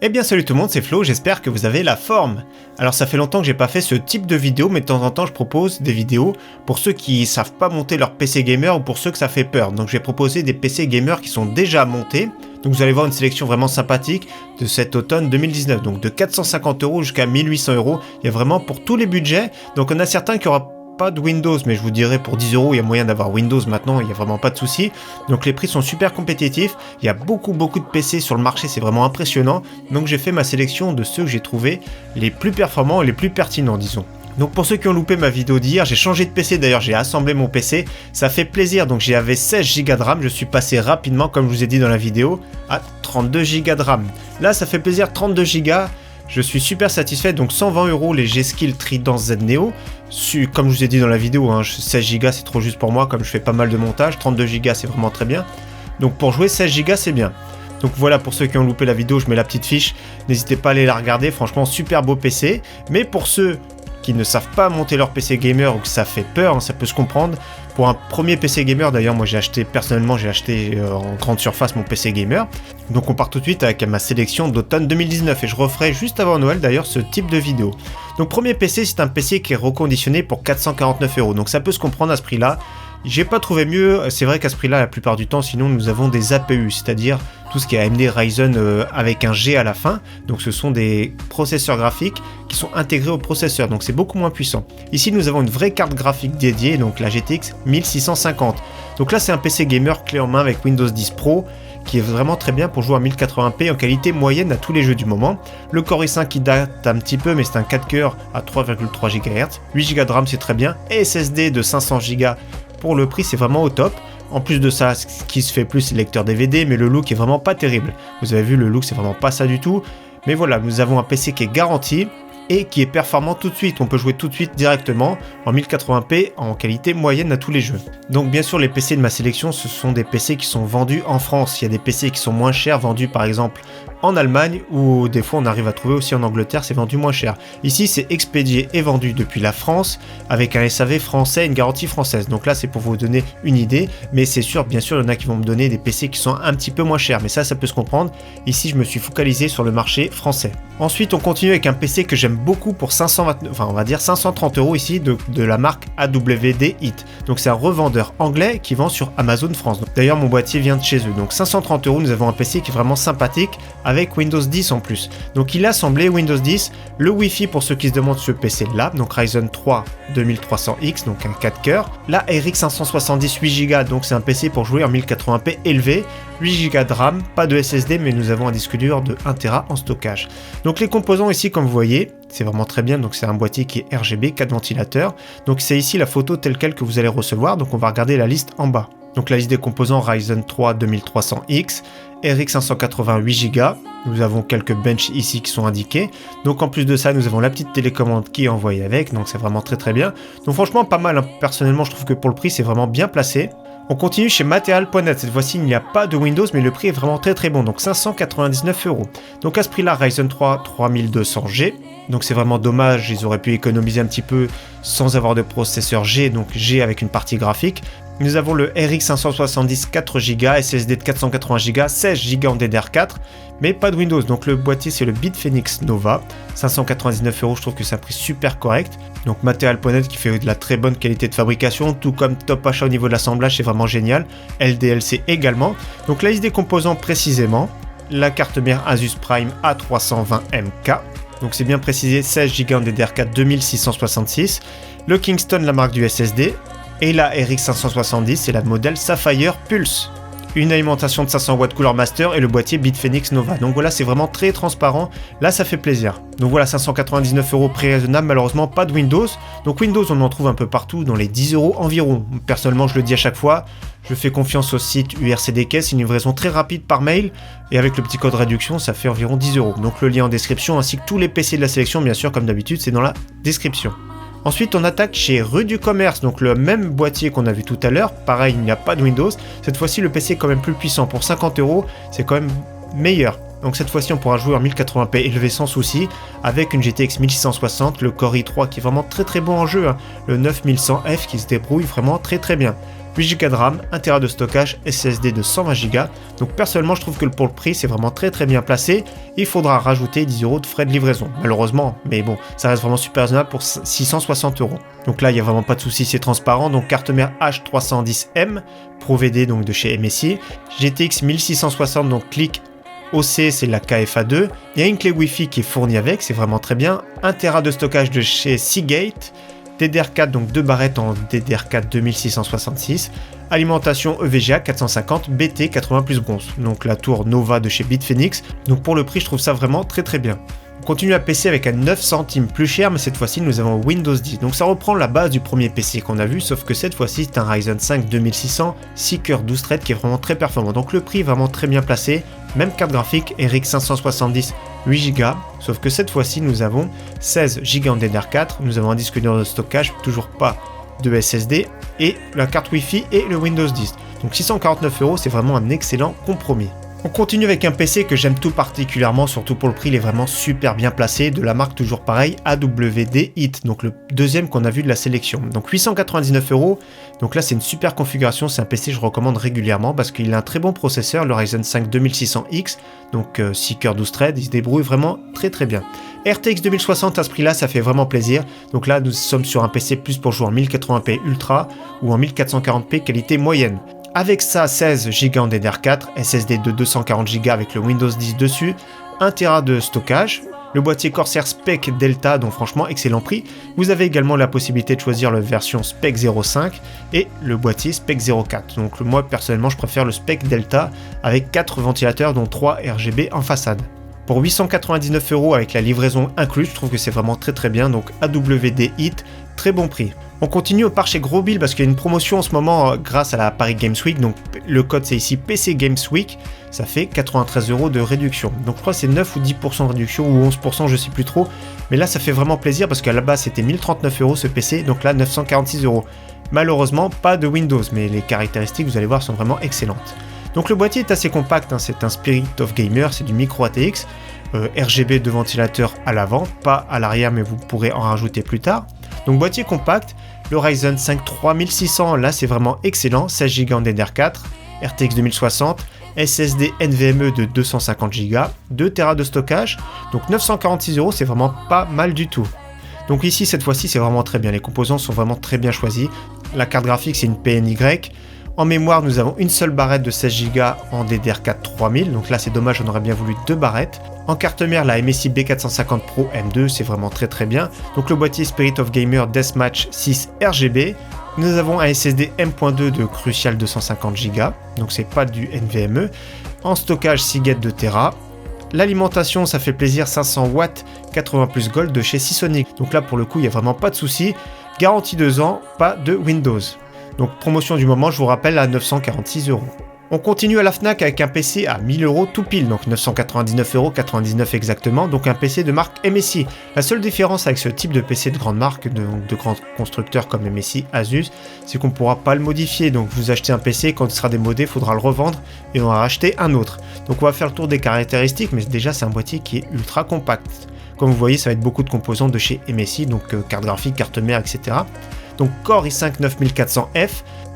Eh bien salut tout le monde, c'est Flo, j'espère que vous avez la forme. Alors ça fait longtemps que j'ai pas fait ce type de vidéo, mais de temps en temps je propose des vidéos pour ceux qui savent pas monter leur PC gamer ou pour ceux que ça fait peur. Donc je vais proposer des PC gamers qui sont déjà montés. Donc vous allez voir une sélection vraiment sympathique de cet automne 2019. Donc de 450 € jusqu'à 1800 €, il y a vraiment pour tous les budgets. Donc on a certains qui aura pas de Windows, mais je vous dirais pour 10 €, il y a moyen d'avoir Windows maintenant, il n'y a vraiment pas de souci. Donc les prix sont super compétitifs, il y a beaucoup de PC sur le marché, c'est vraiment impressionnant. Donc j'ai fait ma sélection de ceux que j'ai trouvé les plus performants et les plus pertinents, disons. Donc pour ceux qui ont loupé ma vidéo d'hier, j'ai changé de PC, d'ailleurs j'ai assemblé mon PC, ça fait plaisir. Donc j'avais 16 Go de RAM, je suis passé rapidement, comme je vous ai dit dans la vidéo, à 32 Go de RAM. Là ça fait plaisir, 32 Go. Je suis super satisfait, donc 120 € les G-Skill Trident Z Neo. Comme je vous ai dit dans la vidéo, 16 Go c'est trop juste pour moi, comme je fais pas mal de montage, 32 Go c'est vraiment très bien. Donc pour jouer 16 Go c'est bien. Donc voilà, pour ceux qui ont loupé la vidéo, je mets la petite fiche, n'hésitez pas à aller la regarder, franchement super beau PC. Mais pour ceux qui ne savent pas monter leur PC gamer ou que ça fait peur, ça peut se comprendre. Pour un premier PC gamer, d'ailleurs moi j'ai acheté en grande surface mon PC gamer. Donc on part tout de suite avec ma sélection d'automne 2019 et je referai juste avant Noël d'ailleurs ce type de vidéo. Donc premier PC, c'est un PC qui est reconditionné pour 449 €, donc ça peut se comprendre à ce prix là. J'ai pas trouvé mieux, c'est vrai qu'à ce prix là la plupart du temps sinon nous avons des APU, c'est-à-dire tout ce qui est AMD Ryzen avec un G à la fin. Donc ce sont des processeurs graphiques qui sont intégrés au processeur, donc c'est beaucoup moins puissant. Ici nous avons une vraie carte graphique dédiée, donc la GTX 1650. Donc là c'est un PC gamer clé en main avec Windows 10 Pro qui est vraiment très bien pour jouer en 1080p en qualité moyenne à tous les jeux du moment. Le Core i5 qui date un petit peu, mais c'est un 4 cœurs à 3,3 GHz. 8 Go de RAM c'est très bien, et SSD de 500 Go pour le prix c'est vraiment au top. En plus de ça, ce qui se fait plus c'est le lecteur DVD, mais le look est vraiment pas terrible. Vous avez vu, le look c'est vraiment pas ça du tout. Mais voilà, nous avons un PC qui est garanti et qui est performant tout de suite. On peut jouer tout de suite directement en 1080p en qualité moyenne à tous les jeux. Donc bien sûr les PC de ma sélection, ce sont des PC qui sont vendus en France. Il y a des PC qui sont moins chers, vendus par exemple en Allemagne, ou des fois on arrive à trouver aussi en Angleterre, c'est vendu moins cher. Ici c'est expédié et vendu depuis la France avec un SAV français et une garantie française. Donc là c'est pour vous donner une idée, mais c'est sûr, bien sûr il y en a qui vont me donner des PC qui sont un petit peu moins chers, mais ça peut se comprendre. Ici je me suis focalisé sur le marché français. Ensuite on continue avec un PC que j'aime beaucoup pour 530 € ici de la marque AWD Hit. Donc c'est un revendeur anglais qui vend sur Amazon France. D'ailleurs mon boîtier vient de chez eux. Donc 530 €, nous avons un PC qui est vraiment sympathique avec Windows 10 en plus. Donc il a assemblé Windows 10, le Wi-Fi pour ceux qui se demandent ce PC là, donc Ryzen 3 2300X, donc un 4 cœurs. La RX 570 8 Go, donc c'est un PC pour jouer en 1080p élevé. 8 Go de RAM, pas de SSD, mais nous avons un disque dur de 1 Tera en stockage. Donc les composants ici, comme vous voyez, c'est vraiment très bien. Donc c'est un boîtier qui est RGB, 4 ventilateurs. Donc c'est ici la photo telle quelle que vous allez recevoir. Donc on va regarder la liste en bas. Donc la liste des composants: Ryzen 3 2300X, RX 588 Go. Nous avons quelques benches ici qui sont indiqués. Donc en plus de ça, nous avons la petite télécommande qui est envoyée avec. Donc c'est vraiment très bien. Donc franchement pas mal. Personnellement, je trouve que pour le prix, c'est vraiment bien placé. On continue chez Material.net, cette fois-ci il n'y a pas de Windows, mais le prix est vraiment très bon, donc 599 €. Donc à ce prix-là, Ryzen 3 3200G, donc c'est vraiment dommage, ils auraient pu économiser un petit peu sans avoir de processeur G, donc G avec une partie graphique. Nous avons le RX 570 4 Go, SSD de 480 Go, 16 Go en DDR4, mais pas de Windows. Donc le boîtier c'est le Bitfenix Nova, 599 €, je trouve que c'est un prix super correct. Donc Material.net qui fait de la très bonne qualité de fabrication, tout comme Top Achat au niveau de l'assemblage, c'est vraiment génial. LDLC également. Donc la liste des composants précisément, la carte mère Asus Prime A320MK. Donc c'est bien précisé, 16 Go en DDR4 2666. Le Kingston, la marque du SSD. Et la RX 570, c'est la modèle Sapphire Pulse. Une alimentation de 500 watts Cooler Master et le boîtier Bitfenix Nova. Donc voilà, c'est vraiment très transparent. Là, ça fait plaisir. Donc voilà, 599 € prix raisonnable. Malheureusement, pas de Windows. Donc Windows, on en trouve un peu partout, dans les 10 € environ. Personnellement, je le dis à chaque fois, je fais confiance au site URCDK. C'est une livraison très rapide par mail. Et avec le petit code réduction, ça fait environ 10 €. Donc le lien en description, ainsi que tous les PC de la sélection, bien sûr, comme d'habitude, c'est dans la description. Ensuite, on attaque chez Rue du Commerce, donc le même boîtier qu'on a vu tout à l'heure. Pareil, il n'y a pas de Windows. Cette fois-ci, le PC est quand même plus puissant. Pour 50 €, c'est quand même meilleur. Donc cette fois-ci, on pourra jouer en 1080p élevé sans souci, avec une GTX 1660, le Core i3 qui est vraiment très bon en jeu, le 9100F qui se débrouille vraiment très bien. 8 Go de RAM, 1 Tera de stockage, SSD de 120 Go. Donc personnellement je trouve que pour le prix c'est vraiment très bien placé. Il faudra rajouter 10 € de frais de livraison, malheureusement, mais bon, ça reste vraiment super raisonnable pour 660 €. Donc là il n'y a vraiment pas de souci, c'est transparent. Donc carte mère H310M, Pro VD donc de chez MSI, GTX 1660 donc clic OC c'est la KFA2, il y a une clé Wi-Fi qui est fournie avec, c'est vraiment très bien, 1 Tera de stockage de chez Seagate, DDR4 donc 2 barrettes en DDR4 2666, alimentation EVGA 450 BT 80 plus bronze, donc la tour Nova de chez Bitfenix, donc pour le prix je trouve ça vraiment très bien. On continue à PC avec un 9 centimes plus cher, mais cette fois-ci nous avons Windows 10. Donc ça reprend la base du premier PC qu'on a vu, sauf que cette fois-ci c'est un Ryzen 5 2600 6 cœurs 12 threads qui est vraiment très performant. Donc le prix est vraiment très bien placé, même carte graphique RX 570 8 Go, sauf que cette fois-ci nous avons 16 Go en DDR4, nous avons un disque dur de stockage, toujours pas de SSD, et la carte Wi-Fi et le Windows 10. Donc 649 € c'est vraiment un excellent compromis. On continue avec un PC que j'aime tout particulièrement, surtout pour le prix, il est vraiment super bien placé, de la marque toujours pareil, AWD Hit, donc le deuxième qu'on a vu de la sélection. Donc 899 €, donc là c'est une super configuration, c'est un PC que je recommande régulièrement parce qu'il a un très bon processeur, le Ryzen 5 2600X, donc 6 cœurs 12 threads, il se débrouille vraiment très bien. RTX 2060 à ce prix là, ça fait vraiment plaisir, donc là nous sommes sur un PC plus pour jouer en 1080p Ultra ou en 1440p qualité moyenne. Avec ça, 16 Go en DDR4, SSD de 240 Go avec le Windows 10 dessus, 1 Tera de stockage, le boîtier Corsair Spec Delta, donc franchement excellent prix. Vous avez également la possibilité de choisir la version Spec 05 et le boîtier Spec 04. Donc moi personnellement je préfère le Spec Delta avec 4 ventilateurs dont 3 RGB en façade. Pour 899 € avec la livraison incluse, je trouve que c'est vraiment très bien, donc AWD Hit, très bon prix. On continue, on part chez Gros Bill parce qu'il y a une promotion en ce moment grâce à la Paris Games Week, donc le code c'est ici PC Games Week, ça fait 93 € de réduction. Donc je crois que c'est 9 ou 10% de réduction ou 11%, je sais plus trop, mais là ça fait vraiment plaisir parce qu'à la base c'était 1039 € ce PC, donc là 946 €. Malheureusement pas de Windows, mais les caractéristiques vous allez voir sont vraiment excellentes. Donc le boîtier est assez compact, c'est un Spirit of Gamer, c'est du micro ATX, RGB de ventilateur à l'avant, pas à l'arrière mais vous pourrez en rajouter plus tard. Donc boîtier compact, le Ryzen 5 3600 là c'est vraiment excellent, 16 Go en DDR4, RTX 2060, SSD NVMe de 250 Go, 2 Tera de stockage, donc 946 € c'est vraiment pas mal du tout. Donc ici cette fois-ci c'est vraiment très bien, les composants sont vraiment très bien choisis, la carte graphique c'est une PNY, en mémoire nous avons une seule barrette de 16 Go en DDR4 3000, donc là c'est dommage, on aurait bien voulu 2 barrettes. En carte mère, la MSI B450 Pro M2, c'est vraiment très bien. Donc le boîtier Spirit of Gamer Deathmatch 6 RGB. Nous avons un SSD M.2 de Crucial 250 Go, donc c'est pas du NVMe. En stockage Seagate 2 Tera. L'alimentation, ça fait plaisir, 500 watts, 80 plus Gold de chez Seasonic. Donc là pour le coup, il n'y a vraiment pas de souci. Garantie 2 ans, pas de Windows. Donc promotion du moment, je vous rappelle, à 946 €. On continue à la Fnac avec un PC à 1000 € tout pile, donc 999,99 € exactement, donc un PC de marque MSI. La seule différence avec ce type de PC de grande marque, de grands constructeurs comme MSI, Asus, c'est qu'on ne pourra pas le modifier. Donc vous achetez un PC, quand il sera démodé, il faudra le revendre et on va racheter un autre. Donc on va faire le tour des caractéristiques, mais déjà c'est un boîtier qui est ultra compact. Comme vous voyez, ça va être beaucoup de composants de chez MSI, donc carte graphique, carte mère, etc. Donc Core i5 9400F.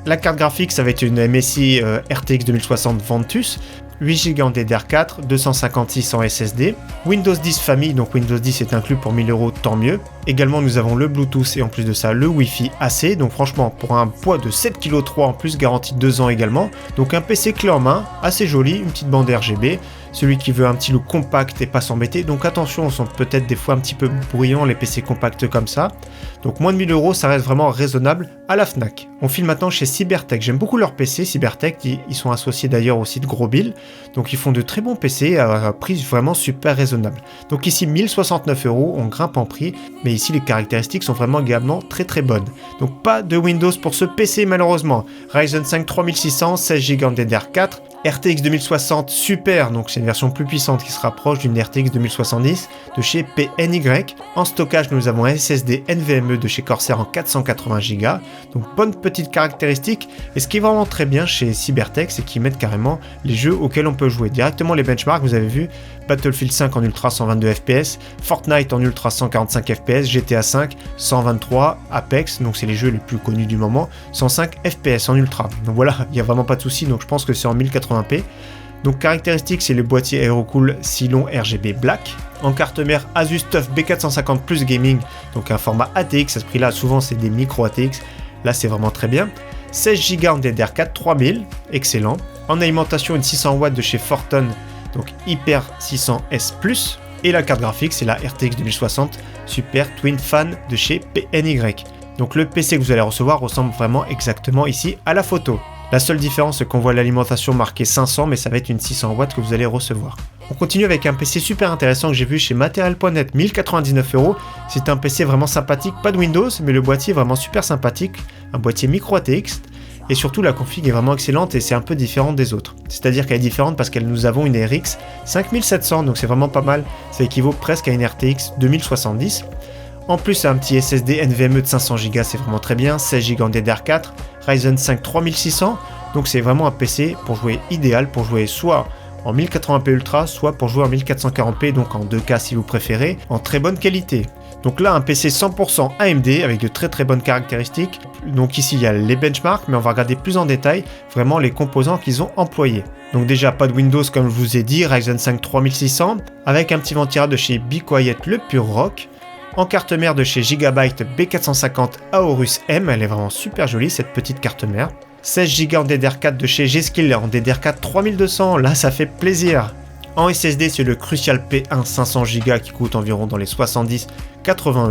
La carte graphique, ça va être une MSI RTX 2060 Ventus, 8 Go en DDR4, 256 en SSD, Windows 10 famille, donc Windows 10 est inclus pour 1000 €, tant mieux. Également, nous avons le Bluetooth et en plus de ça, le Wi-Fi AC, donc franchement, pour un poids de 7,3 kg en plus, garantie 2 ans également. Donc un PC clé en main, assez joli, une petite bande RGB. Celui qui veut un petit look compact et pas s'embêter, donc attention, ils sont peut-être des fois un petit peu bruyants les PC compacts comme ça. Donc moins de 1000 €, ça reste vraiment raisonnable à la Fnac. On file maintenant chez Cybertech, j'aime beaucoup leurs PC, Cybertech, ils sont associés d'ailleurs au site Gros Bill, donc ils font de très bons PC à un prix vraiment super raisonnable. Donc ici 1069 €, on grimpe en prix, mais ici les caractéristiques sont vraiment également très bonnes. Donc pas de Windows pour ce PC malheureusement. Ryzen 5 3600, 16 Go en DDR4, RTX 2060 Super, donc c'est une version plus puissante qui se rapproche d'une RTX 2070 de chez PNY. En stockage, nous avons un SSD NVMe de chez Corsair en 480 Go, donc bonne petite caractéristique. Et ce qui est vraiment très bien chez Cybertech, c'est qu'ils mettent carrément les jeux auxquels on peut jouer. Directement les benchmarks, vous avez vu, Battlefield 5 en ultra 122 fps, Fortnite en ultra 145 fps, GTA 5 123, Apex, donc c'est les jeux les plus connus du moment, 105 fps en ultra. Donc voilà, il n'y a vraiment pas de souci, donc je pense que c'est en 1080p. Donc caractéristiques, c'est le boîtier Aerocool Silon RGB Black. En carte mère Asus TUF B450 Plus Gaming, donc un format ATX, à ce prix-là, souvent c'est des micro ATX, là c'est vraiment très bien. 16 Go en DDR4 3000, excellent. En alimentation, une 600 watts de chez Forton, donc Hyper 600S Plus. Et la carte graphique, c'est la RTX 2060 Super Twin Fan de chez PNY. Donc le PC que vous allez recevoir ressemble vraiment exactement ici à la photo. La seule différence, c'est qu'on voit l'alimentation marquée 500, mais ça va être une 600 watts que vous allez recevoir. On continue avec un PC super intéressant que j'ai vu chez Material.net, 1099 €. C'est un PC vraiment sympathique, pas de Windows, mais le boîtier est vraiment super sympathique. Un boîtier micro ATX. Et surtout, la config est vraiment excellente et c'est un peu différent des autres. C'est-à-dire qu'elle est différente parce que nous avons une RX 5700, donc c'est vraiment pas mal. Ça équivaut presque à une RTX 2070. En plus, un petit SSD NVMe de 500 Go, c'est vraiment très bien. 16 Go en DDR4, Ryzen 5 3600. Donc c'est vraiment un PC pour jouer idéal, pour jouer soit en 1080p Ultra, soit pour jouer en 1440p, donc en 2K si vous préférez, en très bonne qualité. Donc là, un PC 100% AMD avec de très très bonnes caractéristiques. Donc ici, il y a les benchmarks, mais on va regarder plus en détail vraiment les composants qu'ils ont employés. Donc déjà, pas de Windows comme je vous ai dit, Ryzen 5 3600, avec un petit ventirail de chez Be Quiet le Pure Rock. En carte mère de chez Gigabyte B450 Aorus M, elle est vraiment super jolie cette petite carte mère. 16 Go en DDR4 de chez G-Skill en DDR4 3200, là ça fait plaisir. En SSD, c'est le Crucial P1 500 Go qui coûte environ dans les 70-80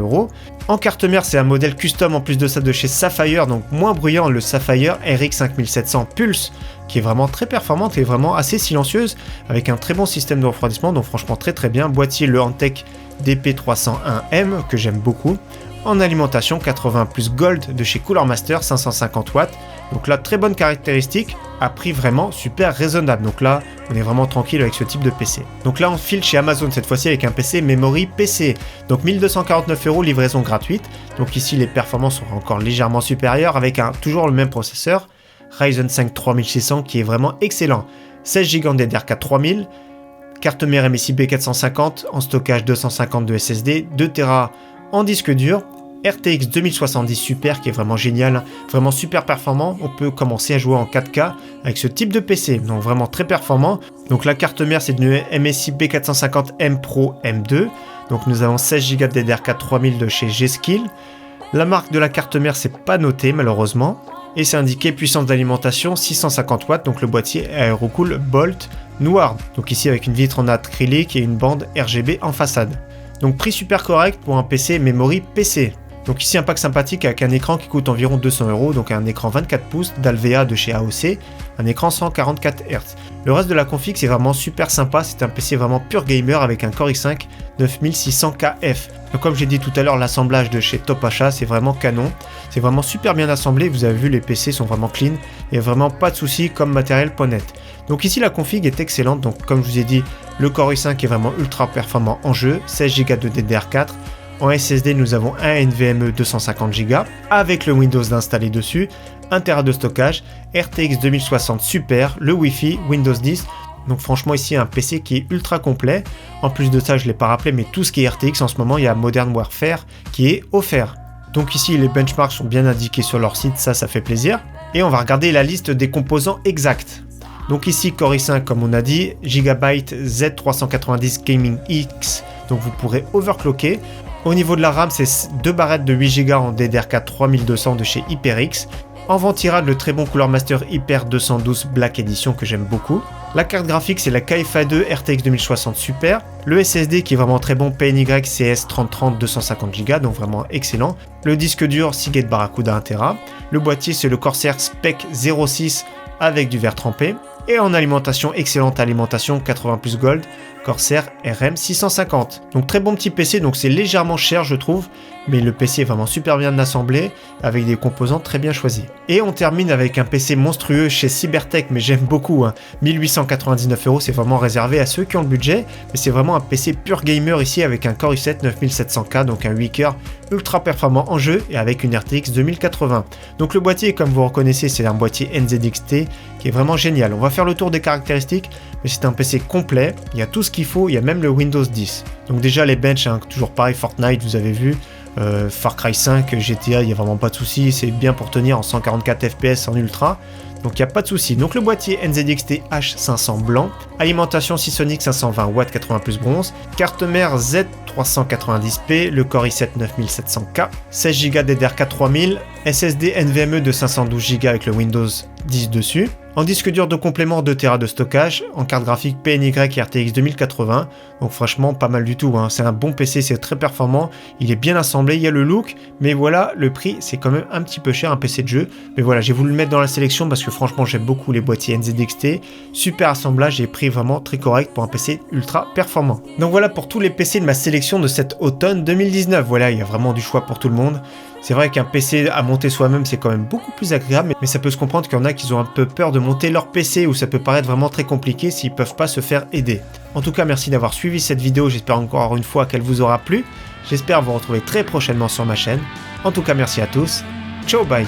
€. En carte mère, c'est un modèle custom en plus de ça de chez Sapphire, donc moins bruyant, le Sapphire RX 5700 Pulse, qui est vraiment très performante et vraiment assez silencieuse, avec un très bon système de refroidissement, donc franchement très très bien. Boîtier le Antec DP301M, que j'aime beaucoup. En alimentation, 80 plus Gold de chez Cooler Master, 550 watts. Donc là, très bonne caractéristique, à prix vraiment super raisonnable. Donc là, on est vraiment tranquille avec ce type de PC. Donc là, on file chez Amazon cette fois-ci avec un PC Memory PC. Donc 1249 €, livraison gratuite. Donc ici, les performances sont encore légèrement supérieures avec toujours le même processeur, Ryzen 5 3600 qui est vraiment excellent. 16 Go en DDR4 3000, carte mère MSI B450, en stockage 250 de SSD, 2 Tera en disque dur, RTX 2070 Super qui est vraiment génial, vraiment super performant. On peut commencer à jouer en 4K avec ce type de PC, donc vraiment très performant. Donc la carte mère, c'est une MSI B450M Pro M2. Donc nous avons 16 Go de DDR4 3000 de chez G-Skill. La marque de la carte mère, c'est pas noté malheureusement. Et c'est indiqué puissance d'alimentation 650 watts, donc le boîtier Aerocool Bolt noir. Donc ici avec une vitre en acrylique et une bande RGB en façade. Donc prix super correct pour un PC Memory PC. Donc ici un pack sympathique avec un écran qui coûte environ 200 €, donc un écran 24 pouces d'Alvea de chez AOC, un écran 144 Hz. Le reste de la config c'est vraiment super sympa, c'est un PC vraiment pur gamer avec un Core i5 9600KF. Donc comme j'ai dit tout à l'heure, l'assemblage de chez Top Achat c'est vraiment canon, c'est vraiment super bien assemblé, vous avez vu les PC sont vraiment clean, et vraiment pas de soucis comme Material.net. Donc ici la config est excellente, donc comme je vous ai dit, le Core i5 est vraiment ultra performant en jeu, 16 Go de DDR4, en SSD nous avons un NVMe 250 Go avec le Windows d'installer dessus, 1 Tera de stockage, RTX 2060 Super, le Wi-Fi, Windows 10. Donc franchement ici un PC qui est ultra complet. En plus de ça, je ne l'ai pas rappelé, mais tout ce qui est RTX en ce moment, il y a Modern Warfare qui est offert. Donc ici les benchmarks sont bien indiqués sur leur site, ça fait plaisir. Et on va regarder la liste des composants exacts. Donc ici Core i5 comme on a dit, Gigabyte Z390 Gaming X, donc vous pourrez overclocker. Au niveau de la RAM, c'est 2 barrettes de 8 Go en DDR4 3200 de chez HyperX. En ventirad, le très bon Cooler Master Hyper 212 Black Edition que j'aime beaucoup. La carte graphique, c'est la KFA2 RTX 2060 Super. Le SSD qui est vraiment très bon, PNY CS 3030 250 Go, donc vraiment excellent. Le disque dur Seagate Barracuda 1 Tera. Le boîtier, c'est le Corsair Spec 06 avec du verre trempé. Et en alimentation, excellente alimentation 80 plus Gold, Corsair RM 650. Donc très bon petit PC, donc c'est légèrement cher je trouve, mais le PC est vraiment super bien assemblé, avec des composants très bien choisis. Et on termine avec un PC monstrueux chez Cybertech, mais j'aime beaucoup, 1899 €, c'est vraiment réservé à ceux qui ont le budget, mais c'est vraiment un PC pur gamer ici avec un Core i7 9700K, donc un 8 coeurs ultra performant en jeu et avec une RTX 2080. Donc le boîtier, comme vous reconnaissez, c'est un boîtier NZXT qui est vraiment génial. On va faire le tour des caractéristiques, mais c'est un PC complet, il y a tout ce qu'il faut, il y a même le Windows 10. Donc déjà les benches, toujours pareil, Fortnite, vous avez vu, Far Cry 5, GTA, il n'y a vraiment pas de souci, c'est bien pour tenir en 144 FPS en ultra. Donc il n'y a pas de souci. Donc le boîtier NZXT H500 blanc, alimentation Seasonic 520 watts 80 plus bronze, carte mère Z390p, le Core i7 9700K, 16 Go DDR4 3000, SSD NVMe de 512 Go avec le Windows 10 dessus, en disque dur de complément 2 Tera de stockage, en carte graphique PNY RTX 2080, donc franchement pas mal du tout, c'est un bon PC, c'est très performant, il est bien assemblé, il y a le look, mais voilà, le prix c'est quand même un petit peu cher, un PC de jeu, mais voilà, j'ai voulu le mettre dans la sélection parce que franchement j'aime beaucoup les boîtiers NZXT, super assemblage et prix vraiment très correct pour un PC ultra performant. Donc voilà pour tous les PC de ma sélection de cet automne 2019, voilà, il y a vraiment du choix pour tout le monde. C'est vrai qu'un PC à monter soi-même, c'est quand même beaucoup plus agréable, mais ça peut se comprendre qu'il y en a qui ont un peu peur de monter leur PC, où ça peut paraître vraiment très compliqué s'ils ne peuvent pas se faire aider. En tout cas, merci d'avoir suivi cette vidéo, j'espère encore une fois qu'elle vous aura plu. J'espère vous retrouver très prochainement sur ma chaîne. En tout cas, merci à tous. Ciao, bye.